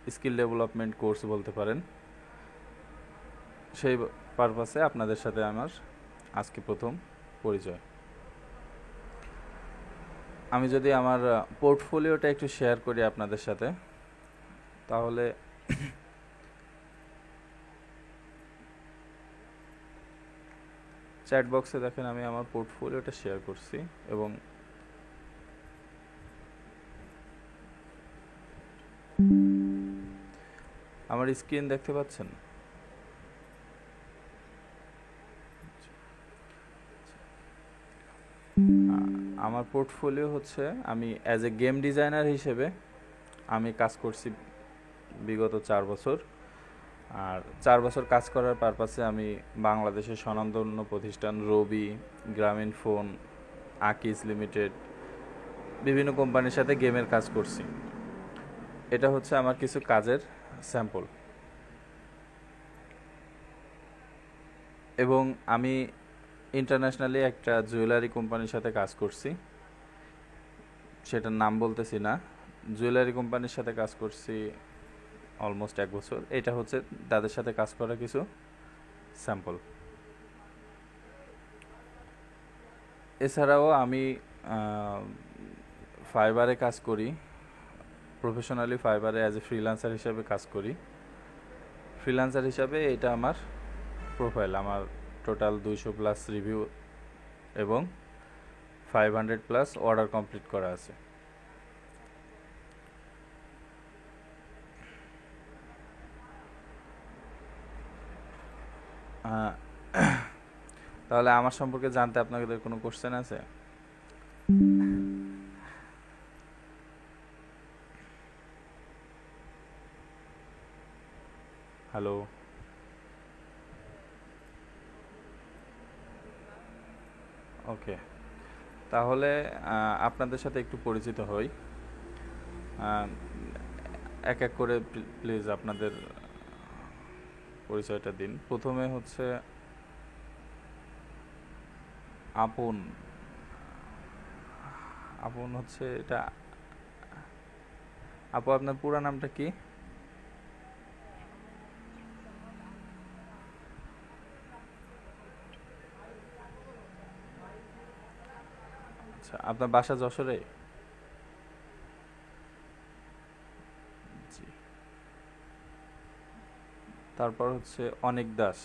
Skill development course বলতে পারেন। সেই পারপাসে আপনাদের সাথে আমার আজকে প্রথম পরিচয়। আমি যদি আমার পোর্টফোলিওটা একটু শেয়ার করি আপনাদের সাথে, তাহলে চ্যাট বক্সে দেখেন আমি আমার পোর্টফোলিওটা শেয়ার করছি, এবং আমার স্ক্রিন দেখতে পাচ্ছেন। আমার পোর্টফোলিও হচ্ছে, আমি অ্যাজ এ গেম ডিজাইনার হিসেবে আমি কাজ করছি বিগত 4 বছর। আর 4 বছর কাজ করার পারপাসে আমি বাংলাদেশের স্বনামধন্য প্রতিষ্ঠান রবি, গ্রামীণ ফোন, আকিস লিমিটেড, বিভিন্ন কোম্পানির সাথে গেমের কাজ করছি। এটা হচ্ছে আমার কিছু কাজের স্যাম্পল। এবং আমি ইন্টারন্যাশনালি একটা জুয়েলারি কোম্পানির সাথে কাজ করছি, সেটার নাম বলতেছি না। জুয়েলারি কোম্পানির সাথে কাজ করছি অলমোস্ট 1 বছর। এটা হচ্ছে তাদের সাথে কাজ করা কিছু স্যাম্পল। এছাড়াও আমি ফাইবারে কাজ করি, প্রফেশনালি ফাইবারে অ্যাজ এ ফ্রিল্যান্সার হিসাবে কাজ করি। ফ্রিল্যান্সার হিসাবে এটা আমার প্রোফাইল। আমার টোটাল 200+ রিভিউ এবং 500+ অর্ডার কমপ্লিট করা আছে। তাহলে আমার সম্পর্কে জানতে আপনাদের কোনো কোশ্চেন আছে? হ্যালো, ওকে। তাহলে আপনাদের সাথে একটু পরিচিত হই। এক এক করে প্লিজ আপনাদের পরিচয়টা দিন। প্রথমে হচ্ছে আপন। আপন হচ্ছে এটা। আপু, আপনার পুরো নামটা কি? আচ্ছা, আপনার বাসা যশোরে? জি। তারপর হচ্ছে অনিক দাস।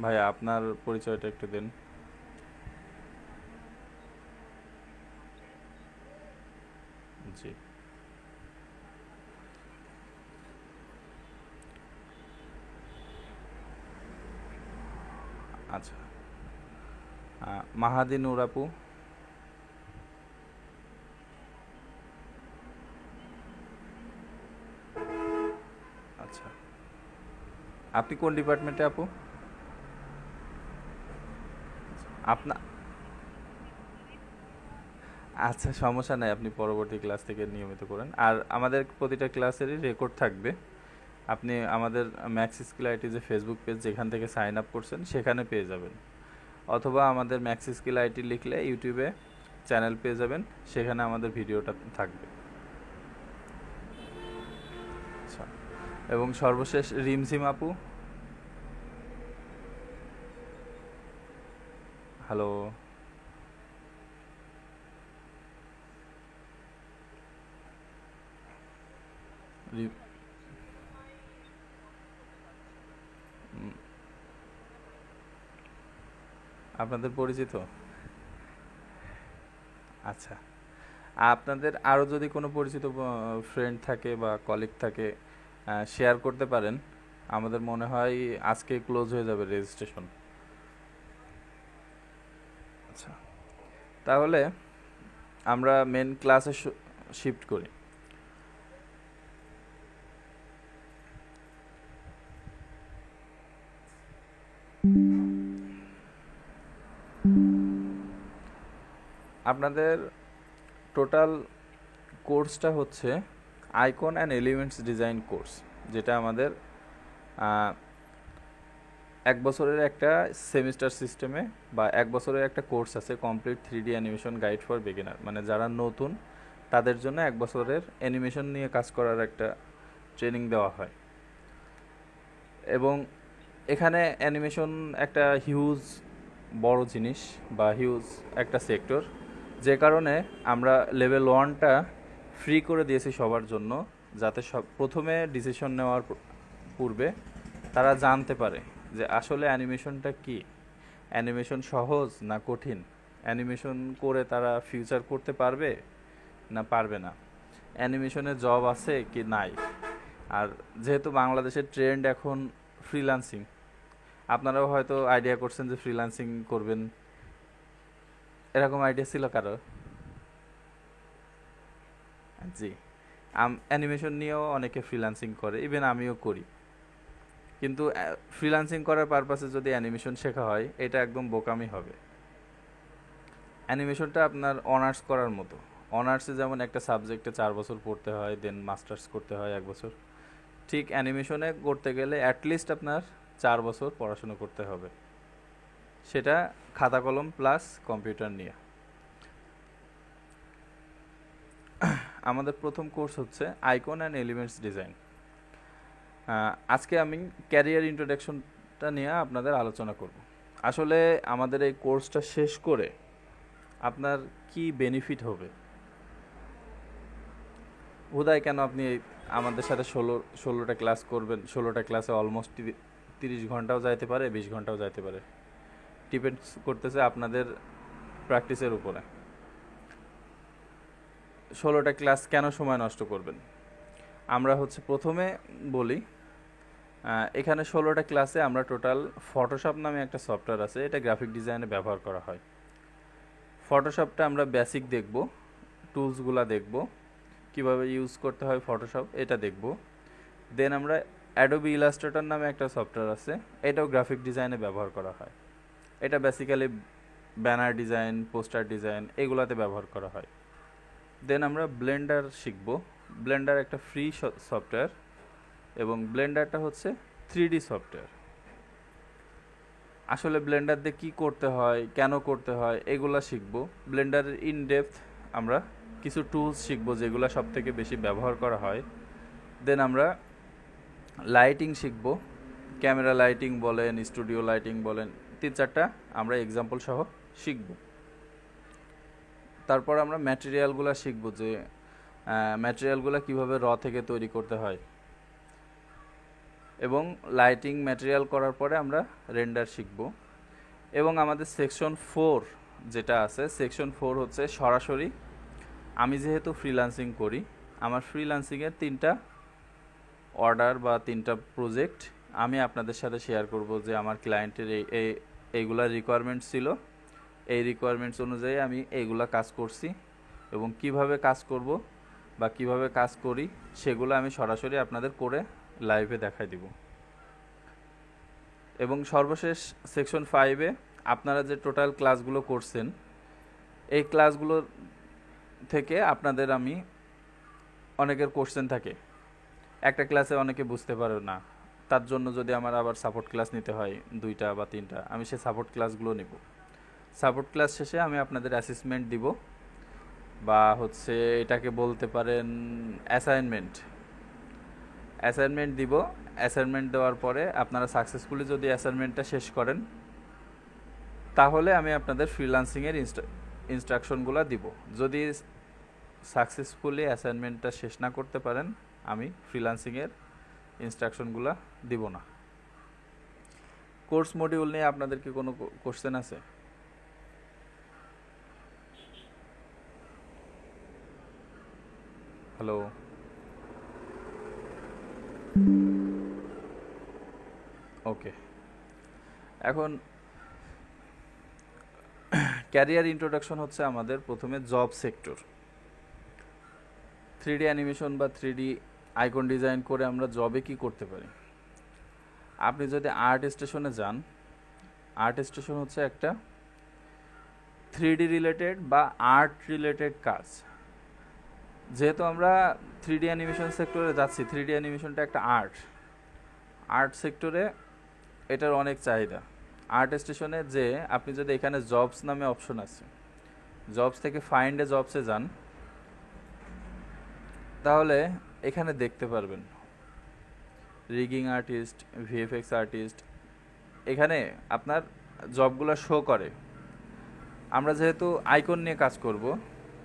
ভাইয়া, আপনার পরিচয়টা একটু দিন। জি। আচ্ছা। মাহাদি নূর আপু। আচ্ছা, আপনি কোন ডিপার্টমেন্টে আপু? আপনা আচ্ছা, সমস্যা নাই, আপনি পরবর্তী ক্লাস থেকে নিয়মিত করেন। আর আমাদের প্রতিটা ক্লাসেরই রেকর্ড থাকবে। আপনি আমাদের ম্যাক্স স্কিল আইটি যে ফেসবুক পেজ, যেখান থেকে সাইন আপ করছেন সেখানে পেয়ে যাবেন, অথবা আমাদের ম্যাক্স স্কিল আইটি লিখলে ইউটিউবে চ্যানেল পেয়ে যাবেন, সেখানে আমাদের ভিডিওটা থাকবে। আচ্ছা, এবং সর্বশেষ রিমঝিম আপু। হ্যালো। রি- উম, আপনাদের পরিচিত? আচ্ছা, আপনাদের আরও যদি কোনো পরিচিত ফ্রেন্ড থাকে বা কলিগ থাকে, শেয়ার করতে পারেন। আমাদের মনে হয় আজকে ক্লোজ হয়ে যাবে রেজিস্ট্রেশন। আচ্ছা, তাহলে আমরা মেন ক্লাসে শিফট করি। আপনাদের টোটাল কোর্সটা হচ্ছে icon and elements design course, যেটা আমাদের 1 বছরের একটা সেমিস্টার সিস্টেমে, বা 1 বছরের একটা কোর্স আছে, complete 3D animation guide for beginner. মানে যারা নতুন তাদের জন্য 1 বছরের অ্যানিমেশন নিয়ে কাজ করার একটা ট্রেনিং দেওয়া হয়। এবং এখানে অ্যানিমেশন একটা হিউজ বড় জিনিস বা হিউজ একটা সেক্টর, যে কারণে আমরা লেভেল 1টা ফ্রি করে দিয়েছি সবার জন্য, যাতে সব প্রথমে ডিসিশন নেওয়ার পূর্বে তারা জানতে পারে যে আসলে অ্যানিমেশনটা কি, অ্যানিমেশন সহজ না কঠিন, অ্যানিমেশন করে তারা ফিউচার করতে পারবে না পারবে না, অ্যানিমেশনে জব আছে কি নাই। আর যেহেতু বাংলাদেশের ট্রেন্ড এখন ফ্রিল্যান্সিং, আপনারাও হয়তো আইডিয়া করছেন যে ফ্রিল্যান্সিং করবেন, এরকম আইডিয়া ছিল কারো? জি, অ্যানিমেশন নিয়েও অনেকে ফ্রিল্যান্সিং করে, ইভেন আমিও করি। কিন্তু ফ্রিল্যান্সিং করার পারপাসে যদি অ্যানিমেশন শেখা হয়, এটা একদম বোকামি হবে। অ্যানিমেশনটা আপনার অনার্স করার মতো। অনার্সে যেমন একটা সাবজেক্টে 4 বছর পড়তে হয়, দেন মাস্টার্স করতে হয় 1 বছর, ঠিক অ্যানিমেশনে করতে গেলে অ্যাটলিস্ট আপনার 4 বছর পড়াশোনা করতে হবে, সেটা খাতা কলম প্লাস কম্পিউটার নিয়ে। আমাদের প্রথম কোর্স হচ্ছে আইকন অ্যান্ড এলিমেন্টস ডিজাইন। আজকে আমি ক্যারিয়ার ইন্ট্রোডাকশনটা নিয়ে আপনাদের আলোচনা করব। আসলে আমাদের এই কোর্সটা শেষ করে আপনার কি বেনিফিট হবে, হুদায় কেন আপনি আমাদের সাথে 16টা ক্লাস করবেন, 16টা ক্লাসে অলমোস্ট 30 ঘন্টাও যাইতে পারে, 20 ঘন্টাও যাইতে পারে, ডিপেন্ডস করতেছে আপনাদের প্র্যাকটিসের উপরে। 16টা ক্লাস কেন সময় নষ্ট করবেন? আমরা হচ্ছে প্রথমে বলি, এখানে 16টা ক্লাসে আমরা টোটাল ফটোশপ নামে একটা সফটওয়্যার আছে, এটা গ্রাফিক ডিজাইনে ব্যবহার করা হয়। ফটোশপটা আমরা বেসিক দেখব, টুলসগুলা দেখব, কিভাবে ইউজ করতে হয় ফটোশপ এটা দেখব। দেন আমরা অ্যাডোবি ইলাস্ট্রেটর নামে একটা সফটওয়্যার আছে, এটাও গ্রাফিক ডিজাইনে ব্যবহার করা হয়। এটা basically banner design, poster design এগুলাতে ব্যবহার করা হয়। দেন আমরা ব্লেন্ডার শিখব। ব্লেন্ডার একটা ফ্রি সফটওয়্যার, এবং ব্লেন্ডারটা হচ্ছে 3D সফটওয়্যার। আসলে ব্লেন্ডার দিয়ে কী করতে হয়, কেন করতে হয়, এগুলা শিখব। ব্লেন্ডারের ইন ডেপথ আমরা কিছু টুলস শিখব যেগুলো সব থেকে বেশি ব্যবহার করা হয়। দেন আমরা লাইটিং শিখব, ক্যামেরা লাইটিং বলেন, স্টুডিও লাইটিং বলেন, 3-4টা আমরা এক্সাম্পল সহ শিখব। তারপর আমরা ম্যাটেরিয়ালগুলো শিখব, যে ম্যাটেরিয়ালগুলো কীভাবে র থেকে তৈরি করতে হয়, এবং লাইটিং ম্যাটেরিয়াল করার পরে আমরা রেন্ডার শিখব। এবং আমাদের সেকশন 4 যেটা আছে, সেকশন 4 হচ্ছে সরাসরি, আমি যেহেতু ফ্রিল্যান্সিং করি, আমার ফ্রিল্যান্সিংয়ের 3টা অর্ডার বা 3টা প্রজেক্ট আমি আপনাদের সাথে শেয়ার করব, যে আমার ক্লায়েন্টের এইগুলা রিকোয়ারমেন্টস ছিল, এই রিকোয়ারমেন্টস অনুযায়ী আমি এইগুলা কাজ করছি, এবং কিভাবে কাজ করব বা কিভাবে কাজ করি সেগুলো আমি সরাসরি আপনাদের করে লাইভে দেখাই দিব। এবং সর্বশেষ সেকশন 5-এ আপনারা যে টোটাল ক্লাসগুলো করছেন, এই ক্লাসগুলো থেকে আপনাদের আমি, অনেকের কোশ্চেন থাকে, একটা ক্লাসে অনেকে বুঝতে পারে না, তার জন্য যদি আমার আবার সাপোর্ট ক্লাস নিতে হয় 2টা বা 3টা, আমি সেই সাপোর্ট ক্লাসগুলো নিব। সাপোর্ট ক্লাস শেষে আমি আপনাদের অ্যাসেসমেন্ট দিব, বা হচ্ছে এটাকে বলতে পারেন অ্যাসাইনমেন্ট দিব। অ্যাসাইনমেন্ট দেওয়ার পরে আপনারা সাকসেসফুলি যদি অ্যাসাইনমেন্টটা শেষ করেন, তাহলে আমি আপনাদের ফ্রিল্যান্সিংয়ের ইনস্ট্রাকশনগুলো দিব। যদি সাকসেসফুলি অ্যাসাইনমেন্টটা শেষ না করতে পারেন, আমি ফ্রিল্যান্সিংয়ের ইনস্ট্রাকশনগুলো দিব না। কোর্স মডিউল নিয়ে আপনাদের কি কোনো কোশ্চেন আছে? হ্যালো, ওকে। এখন ক্যারিয়ার ইন্ট্রোডাকশন হচ্ছে আমাদের প্রথমে জব সেক্টর। 3D অ্যানিমেশন বা 3D আইকন ডিজাইন করে আমরা জবে কি করতে পারি। আপনি যদি আর্ট স্টেশনে যান, আর্ট স্টেশন হচ্ছে একটা 3D রিলেটেড বা আর্ট রিলেটেড কাজ। যেহেতু আমরা 3D অ্যানিমেশন সেক্টরে যাচ্ছি, 3D অ্যানিমেশনটা একটা আর্ট সেক্টরে এটার অনেক চাহিদা। আর্ট স্টেশনে যে আপনি যদি এখানে জবস নামে অপশন আছে, জবস থেকে ফাইন্ড এ জবসে যান, তাহলে এখানে দেখতে পারবেন রিগিং আর্টিস্ট, ভিএফএক্স আর্টিস্ট, এখানে আপনার জবগুলো শো করে। আমরা যেহেতু আইকন নিয়ে কাজ করব,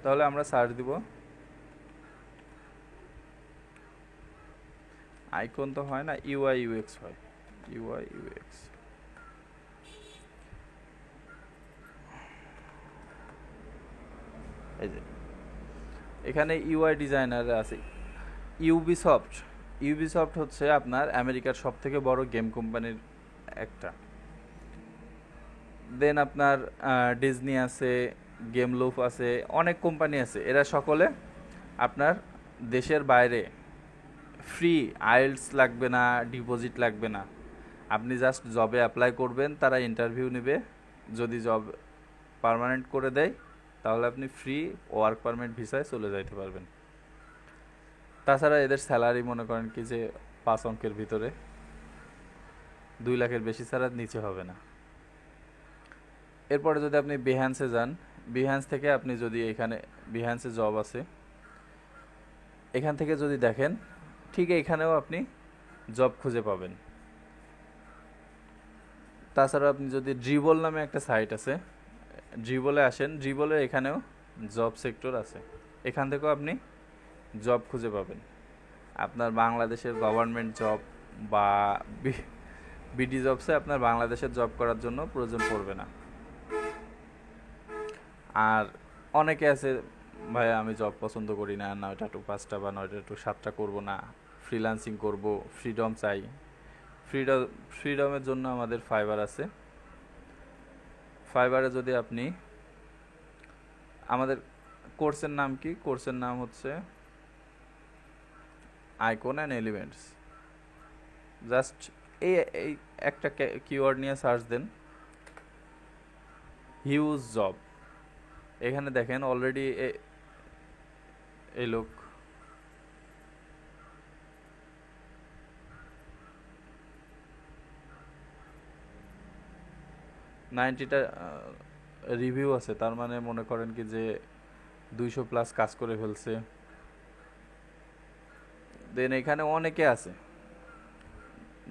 তাহলে আমরা সার্চ দিব, আইকন তো হয় না, ইউআই ইউএক্স হয়, ইউআই ইউএক্স। এই যে এখানে ইউআই ডিজাইনার আছে। ইউবিসফট, ইউবিসফট হচ্ছে আপনার আমেরিকার সব থেকে বড় গেম কোম্পানির একটা। দেন আপনার ডিজনি আছে, গেম লুপ আছে, অনেক কোম্পানি আছে। এরা সকলে আপনার দেশের বাইরে ফ্রি, আইএলটিএস লাগবে না, ডিপোজিট লাগবে না, আপনি জাস্ট জবে অ্যাপ্লাই করবেন, তারা ইন্টারভিউ নেবে, যদি জব পার্মানেন্ট করে দেয় তাহলে আপনি ফ্রি ওয়ার্ক পারমিট ভিসায় চলে যাইতে পারবেন। তাছাড়া এদের স্যালারি মনে করেন কি যে 5 অঙ্কের ভিতরে, 2 লাখের বেশি ছাড়া নিচে হবে না। এরপরে যদি আপনি বিহ্যান্সে যান, বিহ্যান্স থেকে আপনি যদি এখানে বিহ্যান্সে জব আছে, এখান থেকে যদি দেখেন ঠিক এখানেও আপনি জব খুঁজে পাবেন। তাছাড়া আপনি যদি ড্রিবল নামে একটা সাইট আছে, ড্রিবলে আসেন, ড্রিবলে এখানেও জব সেক্টর আছে, এখান থেকেও আপনি জব খুঁজে পাবেন। আপনার বাংলাদেশের গভর্নমেন্ট জব বা বিডি জবসে আপনার বাংলাদেশের জব করার জন্য প্রয়োজন পড়বে না। আর অনেকে আছে, ভাই আমি জব পছন্দ করি না, 9টা টু 5টা বা 9টা টু 7টা করবো না, ফ্রিল্যান্সিং করব, ফ্রিডম চাই। ফ্রিডমের জন্য আমাদের ফাইবার আছে। ফাইবারে যদি আপনি, আমাদের কোর্সের নাম কি, কোর্সের নাম হচ্ছে আইকন অ্যান্ড এলিমেন্টস। জাস্ট এই এই একটা কিওয়ার্ড নিয়ে সার্চ দেন, হিউজ জব। এখানে দেখেন অলরেডি এই লোক নাইনটিটা রিভিউ আছে, তার মানে মনে করেন কি যে 200+ কাজ করে ফেলছে। দেন এখানে অনেকে আছে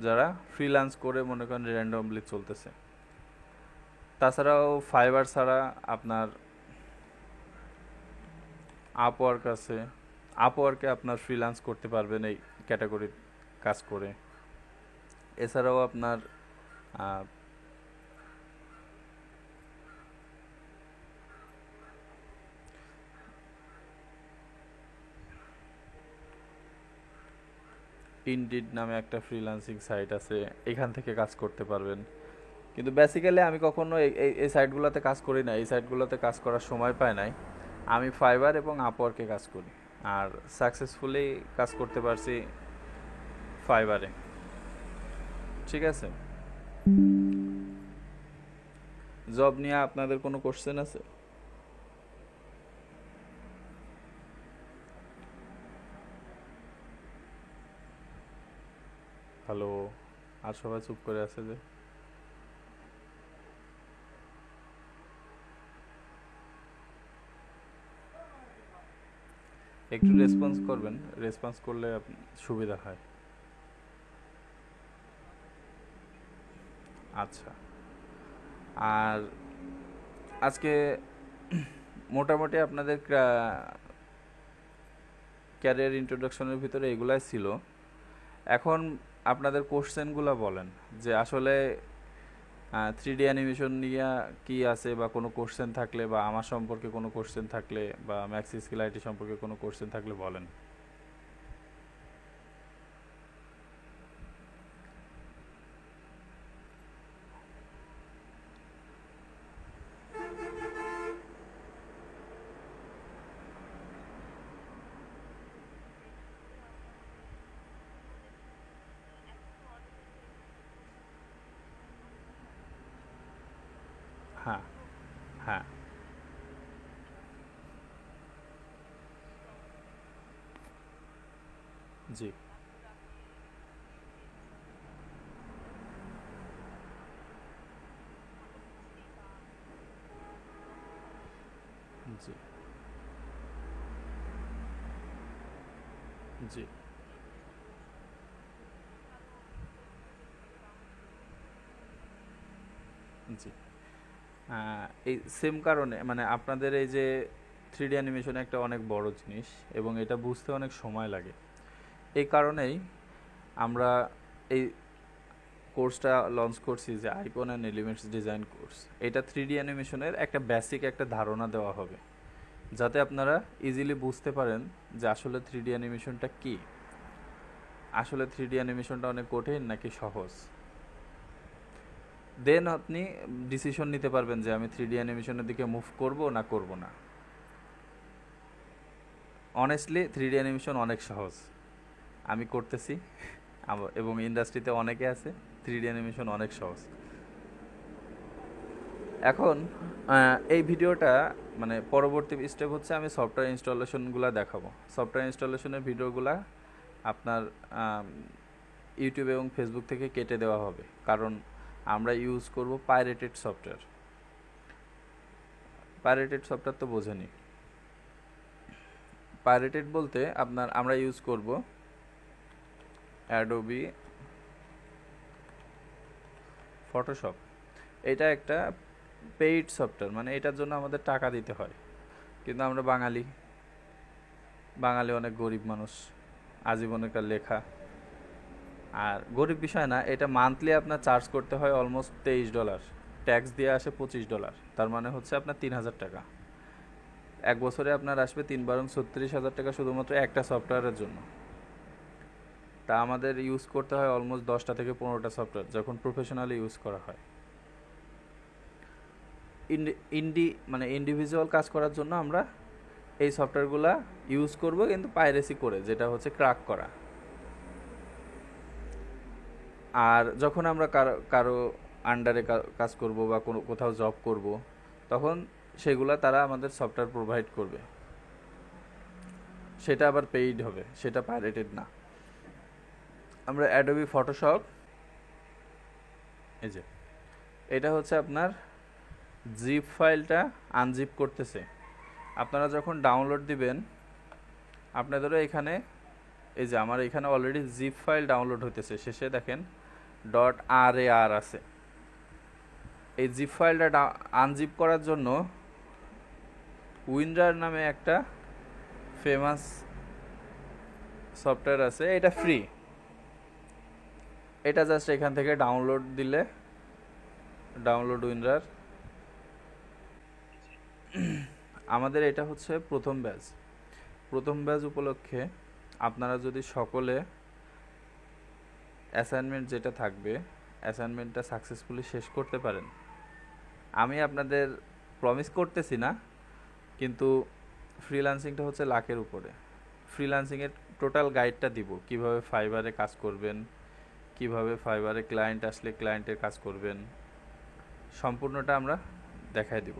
যারা ফ্রিল্যান্স করে মনে করেন র্যান্ডমলি চলতেছে। তাছাড়াও ফাইবার ছাড়া আপনার আপওয়ার্ক আছে, আপওয়ার্কে আপনার ফ্রিল্যান্স করতে পারবেন এই ক্যাটাগরির কাজ করে। এছাড়াও আপনার ইনডিড নামে একটা ফ্রিল্যান্সিং সাইট আছে, এখান থেকে কাজ করতে পারবেন। কিন্তু বেসিক্যালি আমি কখনো এই সাইটগুলোতে কাজ করি না, এই সাইটগুলোতে কাজ করার সময় পাই নাই। আমি ফাইবার এবং আপওয়ার্কে কাজ করি, আর সাকসেসফুলি কাজ করতে পারছি ফাইবারে। ঠিক আছে, জব নিয়ে আপনাদের কোনো কোশ্চেন আছে? হ্যালো, আর সবাই চুপ করে আছে যে? একটু রেসপন্স করবেন, রেসপন্স করলে সুবিধা হয়। আচ্ছা, আর আজকে মোটামুটি আপনাদের ক্যারিয়ার ইন্ট্রোডাকশনের ভিতরে এগুলাই ছিল। এখন আপনাদের কোশ্চেনগুলো বলেন যে আসলে 3D অ্যানিমেশন নিয়ে কি আছে, বা কোনো কোশ্চেন থাকলে, বা আমার সম্পর্কে কোনো কোশ্চেন থাকলে, বা ম্যাক্সি স্কিল আইটি সম্পর্কে কোনো কোশ্চেন থাকলে বলেন। হ্যাঁ, হ্যাঁ, জি, জি, জি, জি। এই সেম কারণে মানে আপনাদের এই যে 3D অ্যানিমেশন একটা অনেক বড় জিনিস এবং এটা বুঝতে অনেক সময় লাগে। এই কারণেই আমরা এই কোর্সটা লঞ্চ করছি যে icon and elements design course. এটা 3D অ্যানিমেশনের একটা বেসিক একটা ধারণা দেওয়া হবে, যাতে আপনারা ইজিলি বুঝতে পারেন যে আসলে 3D অ্যানিমেশনটা কী, আসলে 3D অ্যানিমেশনটা অনেক কঠিন নাকি সহজ। দেন আপনি ডিসিশন নিতে পারবেন যে আমি 3D অ্যানিমেশনের দিকে মুভ করব না করব না। অনেস্টলি 3D অ্যানিমেশন অনেক সহজ, আমি করতেছি এবং ইন্ডাস্ট্রিতে অনেকে আছে। 3D অ্যানিমেশন অনেক সহজ। এখন এই ভিডিওটা মানে পরবর্তী স্টেপ হচ্ছে আমি সফটওয়্যার ইনস্টলেশনগুলো দেখাবো। সফটওয়্যার ইনস্টলেশনের ভিডিওগুলো আপনার ইউটিউব এবং ফেসবুক থেকে কেটে দেওয়া হবে, কারণ আমরা ইউজ করব পাইরেটেড সফটওয়্যার। পাইরেটেড সফটওয়্যার তো বোঝেনি। পাইরেটেড বলতে আমরা ইউজ করব অ্যাডোবি ফটোশপ। এটা একটা পেইড সফটওয়্যার, মানে এটার জন্য আমাদের টাকা দিতে হয়। কিন্তু আমরা বাঙালি অনেক গরিব মানুষ, আজীবনকার লেখা। আর গরিব বিষয় না, এটা মান্থলি আপনার চার্জ করতে হয় অলমোস্ট $23, ট্যাক্স দিয়ে আসে $25, তার মানে হচ্ছে আপনার 3,000 টাকা। এক বছরে আপনার আসবে 3×36,000 টাকা শুধুমাত্র একটা সফটওয়্যারের জন্য। তা আমাদের ইউজ করতে হয় অলমোস্ট 10টা থেকে 15টা সফটওয়্যার যখন প্রফেশনালি ইউজ করা হয়। মানে ইন্ডিভিজুয়াল কাজ করার জন্য আমরা এই সফটওয়্যারগুলো ইউজ করব, কিন্তু পাইরেসি করে, যেটা হচ্ছে ক্র্যাক করা। আর যখন আমরা কারো আন্ডারে কাজ করব বা কোথাও জব করব, তখন সেগুলা তারা আমাদের সফটওয়্যার প্রোভাইড করবে, সেটা আবার পেইড হবে, সেটা পাইরেটেড না। আমরা অ্যাডোবি ফটোশপ, এই যে এটা হচ্ছে আপনার জিপ ফাইলটা আনজিপ করতেছে। আপনারা যখন ডাউনলোড দিবেন, আপনাদেরও এখানে এই যে আমার এখানে অলরেডি জিপ ফাইল ডাউনলোড হতেছে, শেষে দেখেন .rar আছে। এই জিপ ফাইলটা আনজিপ করার জন্য উইনরার নামে একটা ফেমাস সফটওয়্যার আছে, এটা ফ্রি। এটা জাস্ট এখান থেকে ডাউনলোড দিলে, ডাউনলোড উইনরার। আমাদের এটা হচ্ছে প্রথম ব্যাচ উপলক্ষে আপনারা যদি সকলে অ্যাসাইনমেন্ট যেটা থাকবে, অ্যাসাইনমেন্টটা সাকসেসফুলি শেষ করতে পারেন। আমি আপনাদের প্রমিস করতেছি না, কিন্তু ফ্রিল্যান্সিংটা হচ্ছে লাখের উপরে। ফ্রিল্যান্সিংয়ের টোটাল গাইডটা দিব, কিভাবে ফাইবারে কাজ করবেন, কিভাবে ফাইবারে ক্লায়েন্ট আসলে ক্লায়েন্টের কাজ করবেন, সম্পূর্ণটা আমরা দেখাই দিব।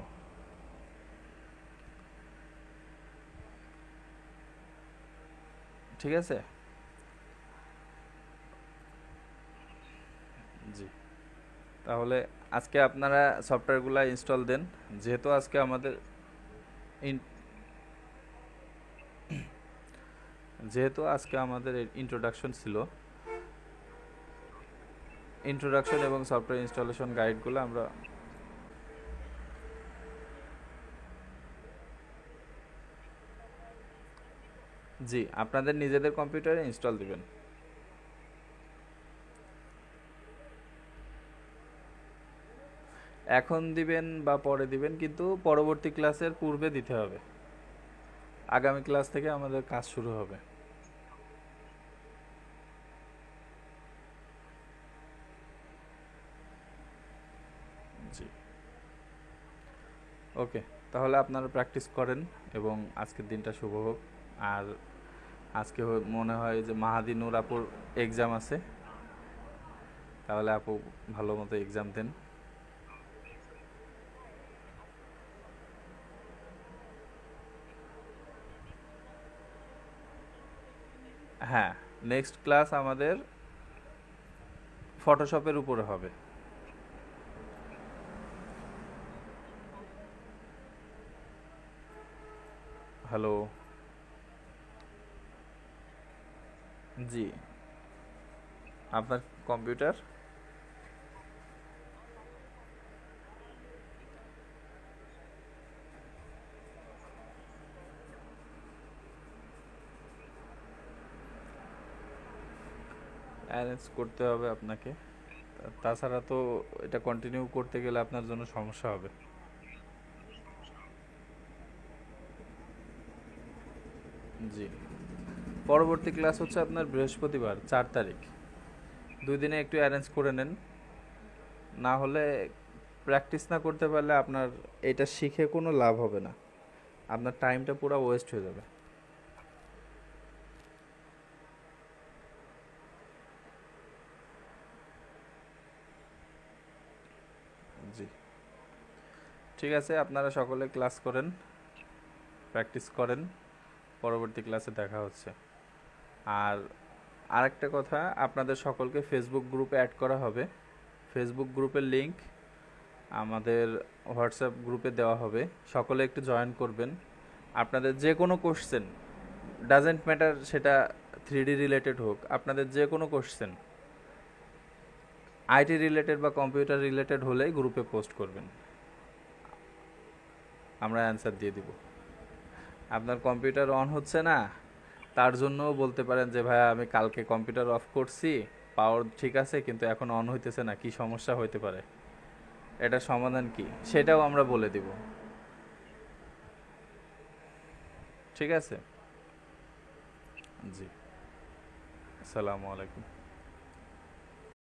ঠিক আছে? জি, তাহলে আজকে আপনারা সফটওয়্যারগুলো ইনস্টল দেন। যেহেতু আজকে আমাদের ইন্ট্রোডাকশন ছিল, ইন্ট্রোডাকশন এবং সফটওয়্যার ইনস্টলেশন গাইডগুলো আমরা জি আপনাদের নিজেদের কম্পিউটারে ইনস্টল দিবেন। এখন দিবেন বা পরে দিবেন, কিন্তু পরবর্তী ক্লাসের পূর্বে দিতে হবে। আগামী ক্লাস থেকে আমাদের কাজ শুরু হবে। জি, ওকে, তাহলে আপনারা প্র্যাকটিস করেন এবং আজকের দিনটা শুভ হোক। আর আজকে মনে হয় যে মাহাদি নূর আপুর এক্সাম আছে, তাহলে আপু ভালো মতো এক্সাম দেন। হ্যাঁ, নেক্সট ক্লাস আমাদের ফটোশপের উপরে হবে। হ্যালো, জি, আপনার কম্পিউটার অ্যারেঞ্জ করতে হবে আপনাকে। তাছাড়া তো এটা কন্টিনিউ করতে গেলে আপনার জন্য সমস্যা হবে। জি, পরবর্তী ক্লাস হচ্ছে আপনার বৃহস্পতিবার 4 তারিখ। 2 দিনে একটু অ্যারেঞ্জ করে নেন, না হলে প্র্যাকটিস না করতে পারলে আপনার এটা শিখে কোনো লাভ হবে না, আপনার টাইমটা পুরো ওয়েস্ট হয়ে যাবে। জি, ঠিক আছে, আপনারা সকলে ক্লাস করেন, প্র্যাকটিস করেন, পরবর্তী ক্লাসে দেখা হচ্ছে। আর আরেকটা কথা, আপনাদের সকলকে ফেসবুক গ্রুপে অ্যাড করা হবে। ফেসবুক গ্রুপের লিংক আমাদের হোয়াটসঅ্যাপ গ্রুপে দেওয়া হবে, সকলে একটু জয়েন করবেন। আপনাদের যে কোনো কোশ্চেন, ডাজেন্ট ম্যাটার সেটা 3D রিলেটেড হোক, আপনাদের যে কোনো কোশ্চেন আইটি রিলেটেড বা কম্পিউটার রিলেটেড হলেই গ্রুপে পোস্ট করবেন, আমরা অ্যান্সার দিয়ে দিব। আপনার কম্পিউটার অন হচ্ছে না, তার জন্যও বলতে পারেন যে ভাইয়া আমি কালকে কম্পিউটার অফ করছি, পাওয়ার ঠিক আছে কিন্তু এখন অন হইতেছে না, কি সমস্যা হইতে পারে, এটা সমাধান কি, সেটাও আমরা বলে দিব। ঠিক আছে। জি, আসসালামু আলাইকুম।